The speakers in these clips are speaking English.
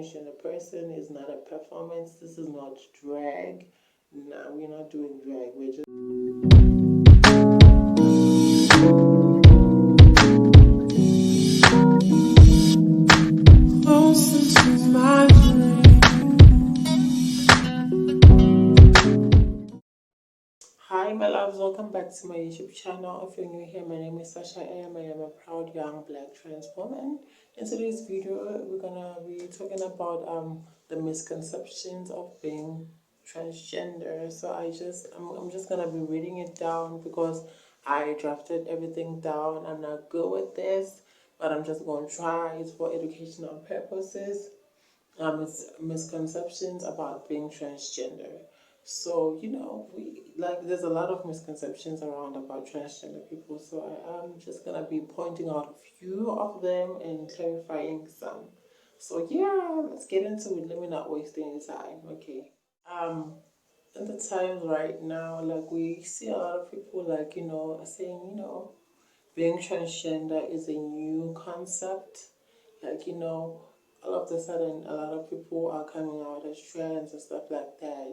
transgender person is not a performance. This is not drag. No, we're not doing drag. We're just closer to my dream. Hi, my loves. Welcome back to my YouTube channel. If you're new here, my name is Sasha. I am a proud young black trans woman. In today's video, we're gonna be talking about the misconceptions of being transgender. So I'm just gonna be reading it down because I drafted everything down. I'm not good with this, but I'm just gonna try. It's for educational purposes. It's misconceptions about being transgender. So, there's a lot of misconceptions around about transgender people. So I'm just gonna be pointing out a few of them and clarifying some. So yeah, let's get into it. Let me not waste any time. Okay. Um, in the times right now, like we see a lot of people saying, being transgender is a new concept. All of a sudden, a lot of people are coming out as trans and stuff like that.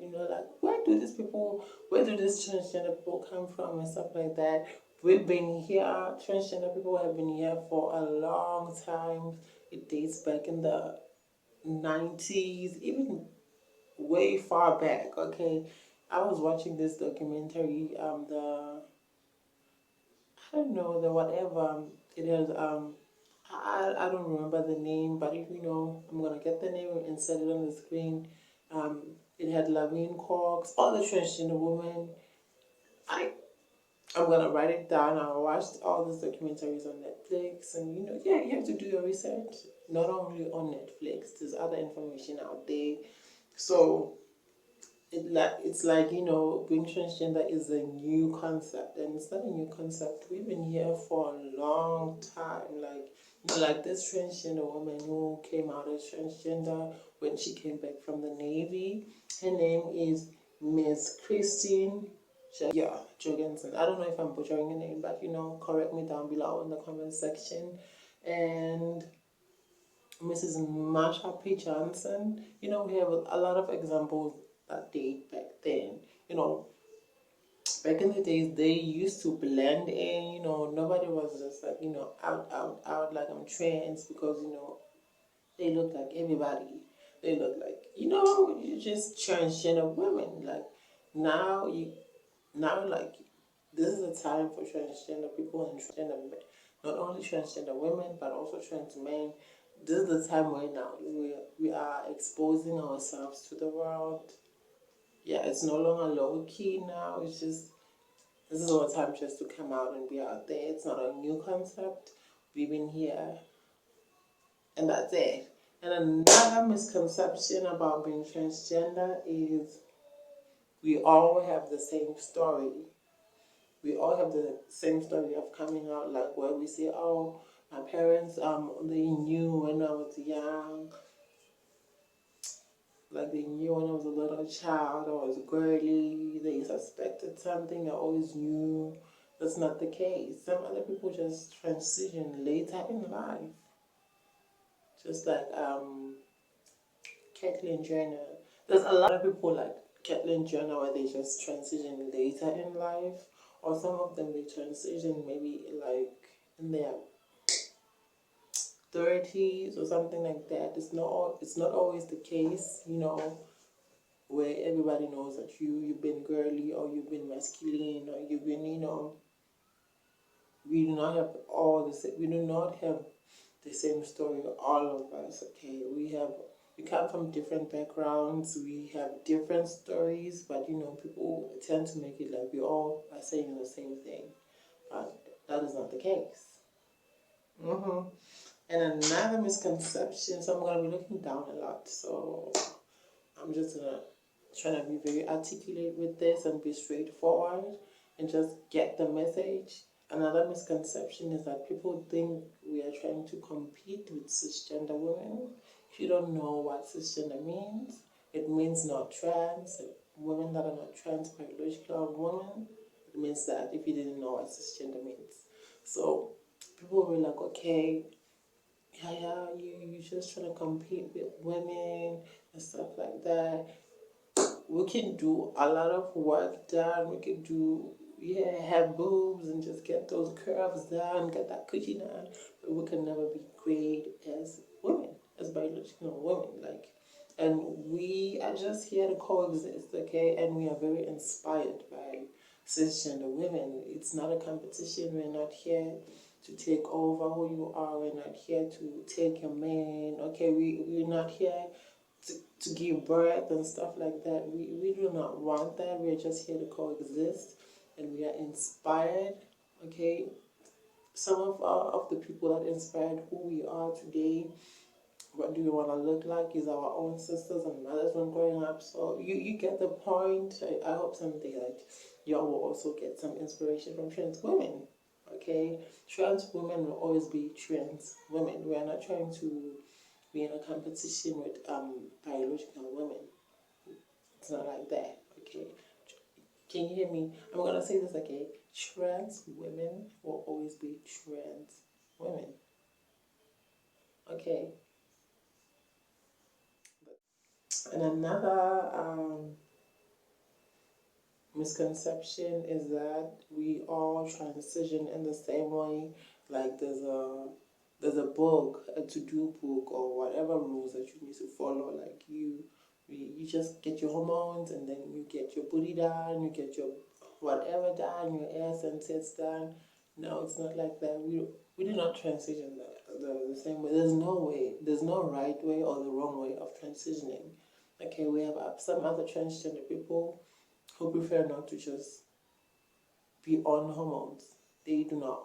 Where do these transgender people come from and stuff like that? We've been here, transgender people have been here for a long time. It dates back in the 90s, even way far back, okay? I was watching this documentary, I don't know, the whatever it has, I don't remember the name, but if you know, I'm gonna get the name and set it on the screen. Um, it had Lavine Cox, all the transgender women. I I'm gonna write it down. I watched all these documentaries on Netflix, and yeah, you have to do your research. Not only on Netflix, there's other information out there. So it's like being transgender is a new concept, and it's not a new concept. We've been here for a long time. Like this transgender woman who came out as transgender when she came back from the Navy. Her name is Miss Christine. Yeah, Jorgensen. I don't know if I'm butchering her name, but correct me down below in the comment section. And Mrs. Marsha P. Johnson. We have a lot of examples that date back then. Back in the days, they used to blend in. Nobody was just like, out like I'm trans because, they look like everybody. They look like, you're just transgender women. Like now, like this is a time for transgender people and transgender men. Not only transgender women, but also trans men. This is the time where now we are exposing ourselves to the world. Yeah, it's no longer low key now. It's just this is our time just to come out and be out there. It's not a new concept. We've been here, and that's it. And another misconception about being transgender is we all have the same story. We all have the same story of coming out, like where we say, "Oh, my parents they knew when I was young, like they knew when I was a little child, I was girly, they suspected something, I always knew." That's not the case. Some other people just transition later in life. Just like Caitlyn Jenner. There's a lot of people like Caitlyn Jenner where they just transition later in life. Or some of them they transition maybe like in their 30s or something like that. It's not always the case, where everybody knows that you've been girly or you've been masculine or you've been we do not have we do not have the same story, all of us. Okay, we come from different backgrounds, we have different stories, but people tend to make it like we all are saying the same thing, but that is not the case. And another misconception, so I'm going to be looking down a lot, so I'm just gonna try to be very articulate with this and be straightforward and just get the message. Another misconception is that people think we are trying to compete with cisgender women. If you don't know what cisgender means, it means not trans. Women that are not trans biological women. It means that if you didn't know what cisgender means. So people were like, okay, you just trying to compete with women and stuff like that. We can do a lot of work done. We can do, yeah, have boobs and just get those curves done, get that coochie done. But we can never be great as women, as biological women. Like, and we are just here to coexist, okay? And we are very inspired by cisgender women. It's not a competition. We're not here to take over who you are. We're not here to take your man. Okay, we're not here to give birth and stuff like that. We do not want that. We're just here to coexist, and we are inspired. Okay, some of the people that inspired who we are today. What do we want to look like is our own sisters and mothers when growing up. So you get the point. I hope someday that y'all will also get some inspiration from trans women. Okay, trans women will always be trans women. We are not trying to be in a competition with biological women. It's not like that. Okay, can you hear me? I'm gonna say this again. Trans women will always be trans women. Okay, and another misconception is that we all transition in the same way. Like there's a book, a to-do book, or whatever rules that you need to follow. Like you just get your hormones, and then you get your booty done, you get your whatever done, your ass and tits done. No, it's not like that. We do not transition the same way. There's no way. There's no right way or the wrong way of transitioning. Okay, we have some other transgender people who prefer not to just be on hormones. They do not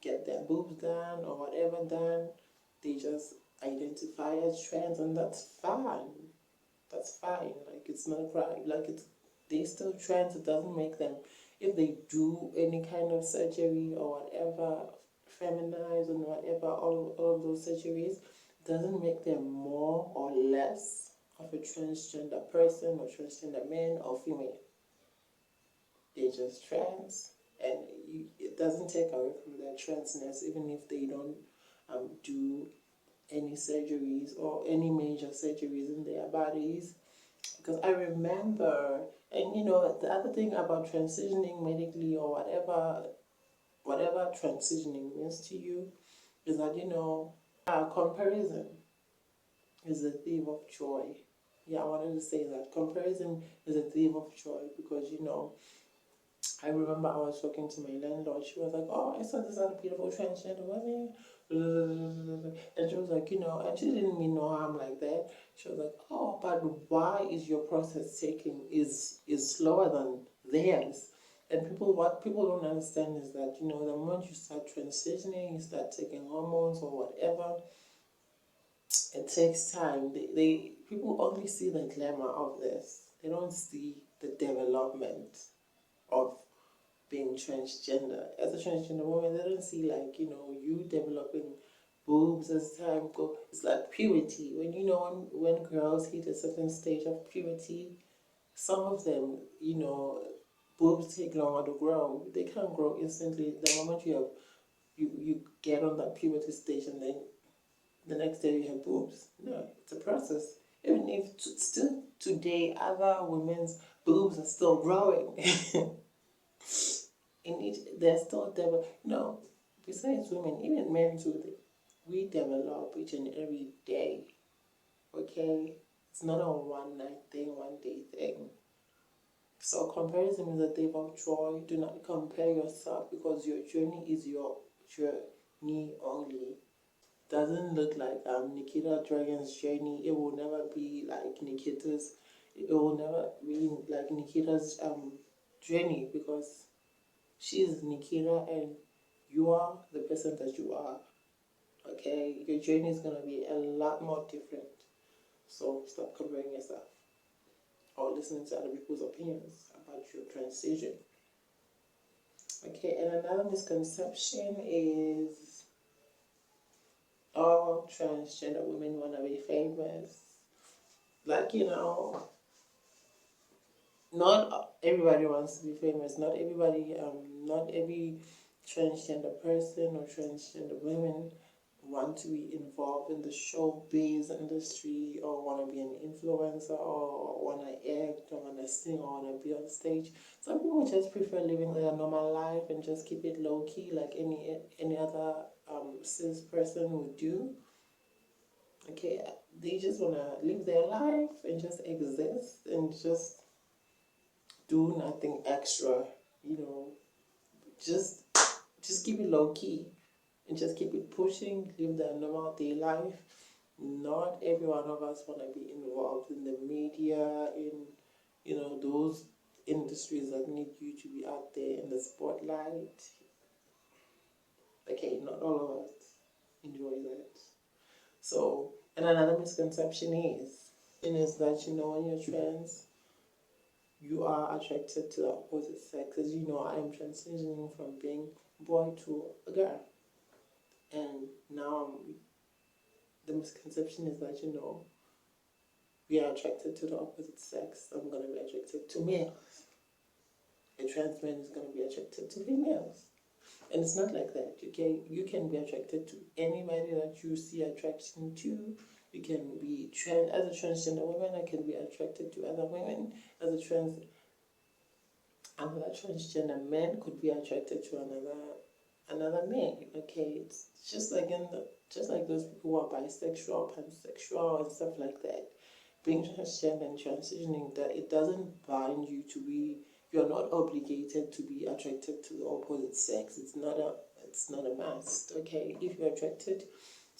get their boobs done or whatever done. They just identify as trans, and that's fine. That's fine. Like it's not a crime. Like it's they still trans. It doesn't make them, if they do any kind of surgery or whatever, feminize and whatever, all of those surgeries, doesn't make them more or less of a transgender person or transgender man or female. They're just trans, and it doesn't take away from their transness, even if they don't do any surgeries or any major surgeries in their bodies. Because I remember, and the other thing about transitioning medically or whatever transitioning means to you, is that comparison is a thief of joy. Yeah, I wanted to say that comparison is a thief of joy, because I remember I was talking to my landlord. She was like, "Oh, I saw this other beautiful transgender woman," and she was like, and she didn't mean no harm like that. She was like, "Oh, but why is your process taking is slower than theirs?" And what people don't understand is that the moment you start transitioning, you start taking hormones or whatever, it takes time. They people only see the glamour of this. They don't see the development of being transgender. As a transgender woman, they don't see you developing boobs as time go. It's like puberty. When girls hit a certain stage of puberty, some of them, boobs take longer to grow. They can't grow instantly. The moment you get on that puberty stage, and then the next day you have boobs. No, it's a process. Even if still today other women's boobs are still growing. There's still besides women, even men too, we develop each and every day. Okay, it's not a one night thing, one day thing. So comparison is a thief of joy. Do not compare yourself, because your journey is your journey only. Doesn't look like Nikita Dragon's journey. It will never be like Nikita's. It will never be like Nikita's journey, because she's Nikita and you are the person that you are. Okay, your journey is gonna be a lot more different. So stop comparing yourself or listening to other people's opinions about your transition. Okay, and another misconception is all transgender women wanna be famous. Like not everybody wants to be famous. Not every transgender person or transgender women want to be involved in the showbiz industry, or want to be an influencer, or want to act, or want to sing, or want to be on stage. Some people just prefer living their normal life and just keep it low key, like any other cis person would do. Okay, they just want to live their life and just exist and just do nothing extra, you know, just just keep it low key and just keep it pushing, live their normal day life. Not every one of us want to be involved in the media, in, you know, those industries that need you to be out there in the spotlight. Okay, not all of us enjoy that. So, and another misconception is that, you know, when you're trans, you are attracted to the opposite sex. As you know, I am transitioning from being boy to a girl. And now the misconception is that, you know, we are attracted to the opposite sex. I'm going to be attracted to males. A trans man is going to be attracted to females. And it's not like that. You can be attracted to anybody that you see attraction to. You can be as a transgender woman, I can be attracted to other women. As a another transgender man could be attracted to another man. Okay, it's just like just like those people who are bisexual, pansexual, and stuff like that. Being transgender and transitioning, that it doesn't bind you to be. You're not obligated to be attracted to the opposite sex. It's not a must. Okay, if you're attracted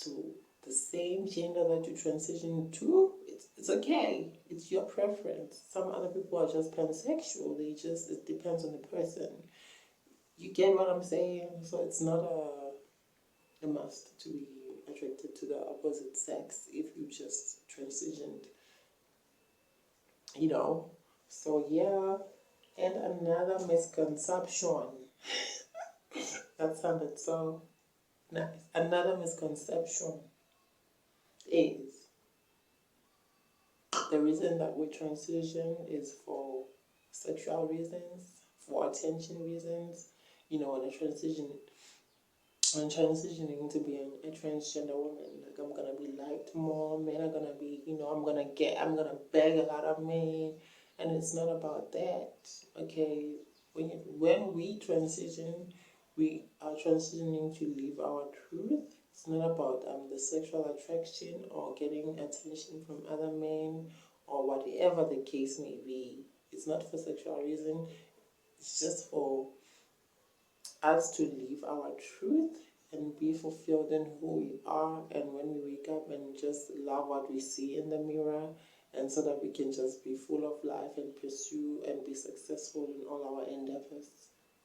to the same gender that you transition to, it's okay. It's your preference. Some other people are just pansexual. It depends on the person. You get what I'm saying? So it's not a must to be attracted to the opposite sex if you just transitioned, you know. So yeah, and another misconception that sounded so nice. Another misconception is the reason that we transition is for sexual reasons, for attention reasons. You know, when transitioning to being a transgender woman, like I'm gonna be liked more, men are gonna be, you know, I'm gonna beg a lot of men, and it's not about that. Okay, when we transition, we are transitioning to live our truth. It's not about the sexual attraction or getting attention from other men or whatever the case may be. It's not for sexual reason. It's just for us to live our truth and be fulfilled in who we are, and when we wake up and just love what we see in the mirror, and so that we can just be full of life and pursue and be successful in all our endeavors.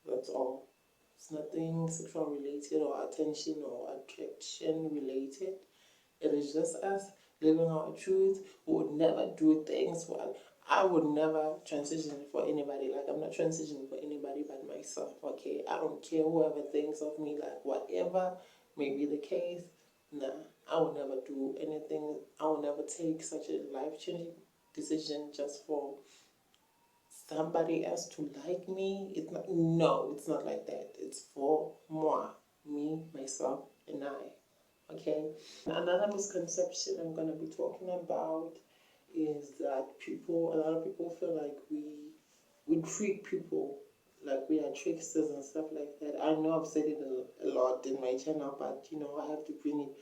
That's all. It's nothing sexual related or attention or attraction related. It is just us living our truth. We would never do things for. I would never transition for anybody. Like, I'm not transitioning for anybody but myself. Okay, I don't care whoever thinks of me. Like, whatever may be the case. Nah, I will never do anything. I will never take such a life-changing decision just for somebody else to like me. It's not. No, it's not like that. It's for moi, me, myself, and I. Okay. Another misconception I'm going to be talking about is that a lot of people feel like we trick people, like we are tricksters and stuff like that. I know I've said it a lot in my channel, but you know, I have to bring it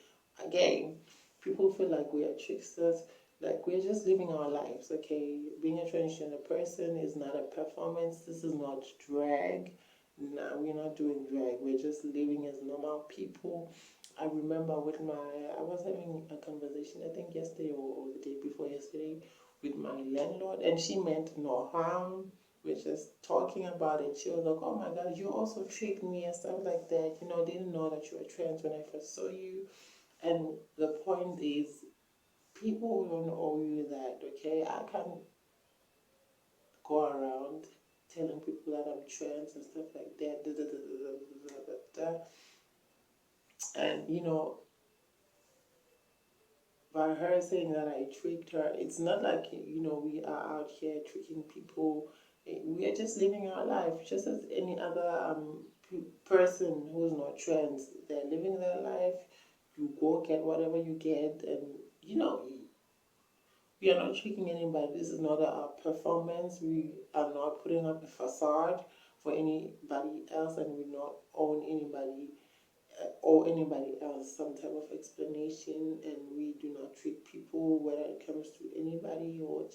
again. People feel like we are tricksters, like we're just living our lives. Okay, being a transgender person is not a performance. This is not drag. No, we're not doing drag. We're just living as normal people. I remember I was having a conversation, I think yesterday or the day before yesterday, with my landlord, and she meant no harm. We're just talking about it. She was like, "Oh my God, you also tricked me," and stuff like that. You know, didn't know that you were trans when I first saw you. And the point is, people don't owe you that, okay? I can't go around telling people that I'm trans and stuff like that. And, you know, by her saying that I tricked her, it's not like, you know, we are out here tricking people. We are just living our life just as any other person who's not trans. They're living their life. you go get whatever you get, and we are not tricking anybody. This is not a performance. We are not putting up a facade for anybody else, and we not own anybody or anybody else some type of explanation. And we do not treat people, whether it comes to anybody or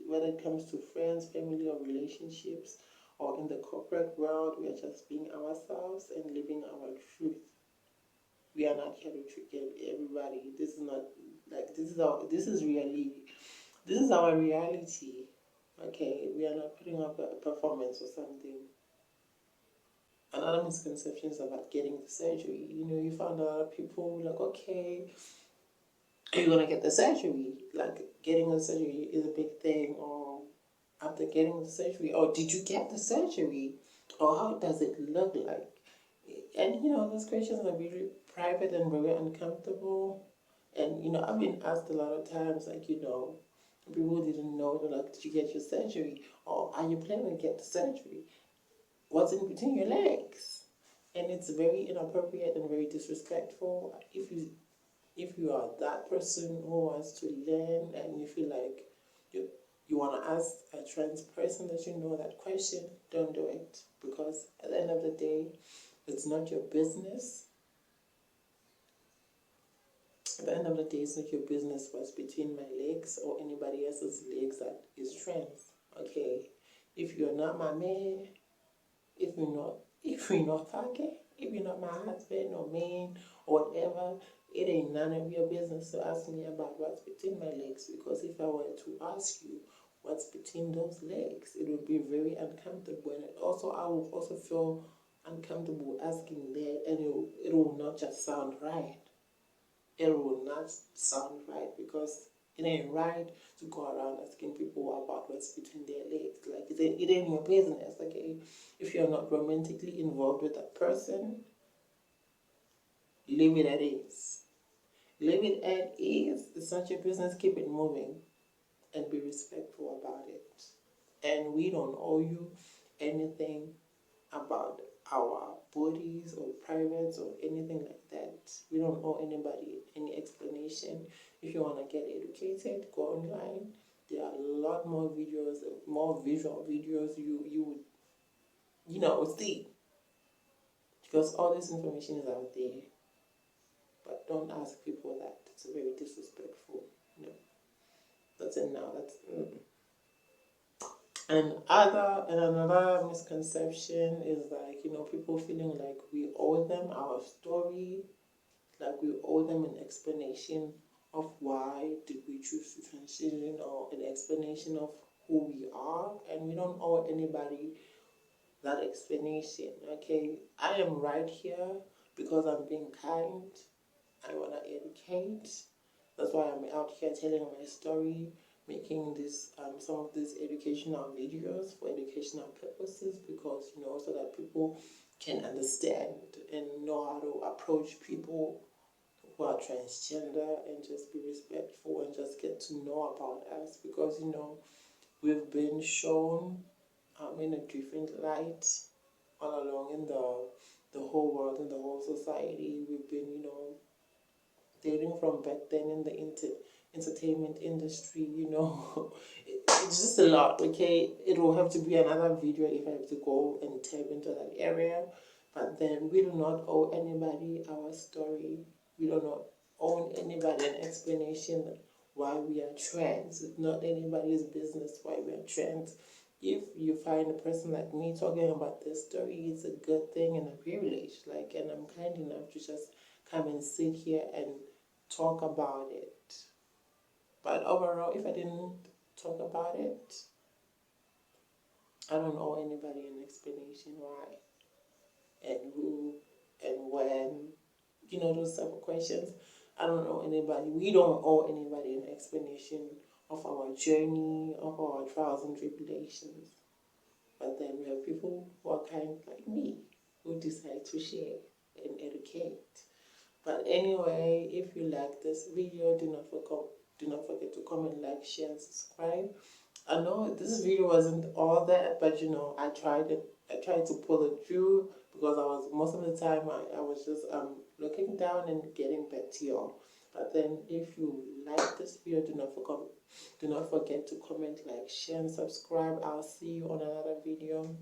whether it comes to friends, family, or relationships, or in the corporate world. We are just being ourselves and living our truth. We are not here to trick everybody. This is not like this is our reality. Okay, we are not putting up a performance or something. Another misconception is about getting the surgery. You found a lot of people like, okay, are you gonna get the surgery? Like, getting the surgery is a big thing, or after getting the surgery, or did you get the surgery, or how does it look like? And those questions are very private and very uncomfortable. And I've been asked a lot of times, like, people didn't know, they're like, did you get your surgery? Or are you planning to get the surgery? What's in between your legs? And it's very inappropriate and very disrespectful. If you are that person who wants to learn, and you feel like you want to ask a trans person that that question, don't do it. Because at the end of the day, it's not your business. At the end of the day, it's not your business what's between my legs or anybody else's legs that is trans. Okay? If you're not my man, if you're not fucking, if you're not my husband or man or whatever, it ain't none of your business to ask me about what's between my legs. Because if I were to ask you what's between those legs, it would be very uncomfortable, and also I will also feel uncomfortable asking that, and it will not just sound right. It will not sound right, because it ain't right to go around asking people about what's between their legs. Like, it ain't your business, okay? If you're not romantically involved with that person, leave it at ease. Leave it at ease. It's not your business. Keep it moving and be respectful about it. And we don't owe you anything about our bodies or privates or anything like that. We don't owe anybody any explanation. If you want to get educated, go online. There are a lot more videos, more visual videos you would see, because all this information is out there. But don't ask people that. It's very disrespectful. No, that's it now. And another misconception is like, people feeling like we owe them our story, like we owe them an explanation of why did we choose to transition, or an explanation of who we are, and we don't owe anybody that explanation. Okay, I am right here because I'm being kind. I want to educate. That's why I'm out here telling my story, making this some of these educational videos for educational purposes, because so that people can understand and know how to approach people who are transgender, and just be respectful and just get to know about us, because we've been shown in a different light all along in the whole world, in the whole society. We've been dating from back then in the entertainment industry. It's just a lot. Okay, it will have to be another video if I have to go and tap into that area. But then we do not owe anybody our story. We do not owe anybody an explanation why we are trans. It's not anybody's business why we are trans. If you find a person like me talking about this story, it's a good thing and a privilege. Like, and I'm kind enough to just come and sit here and talk about it. But overall, if I didn't talk about it, I don't owe anybody an explanation why and who and when. Those type of questions. I don't owe anybody. We don't owe anybody an explanation of our journey, of our trials and tribulations. But then we have people who are kind like me, who decide to share and educate. But anyway, if you like this video, do not forget to comment, like, share, and subscribe. I know this video wasn't all that, but I tried it. I tried to pull it through, because I was most of the time I was just looking down and getting back to y'all. But then if you like this video, do not forget to comment, like, share, and subscribe. I'll see you on another video.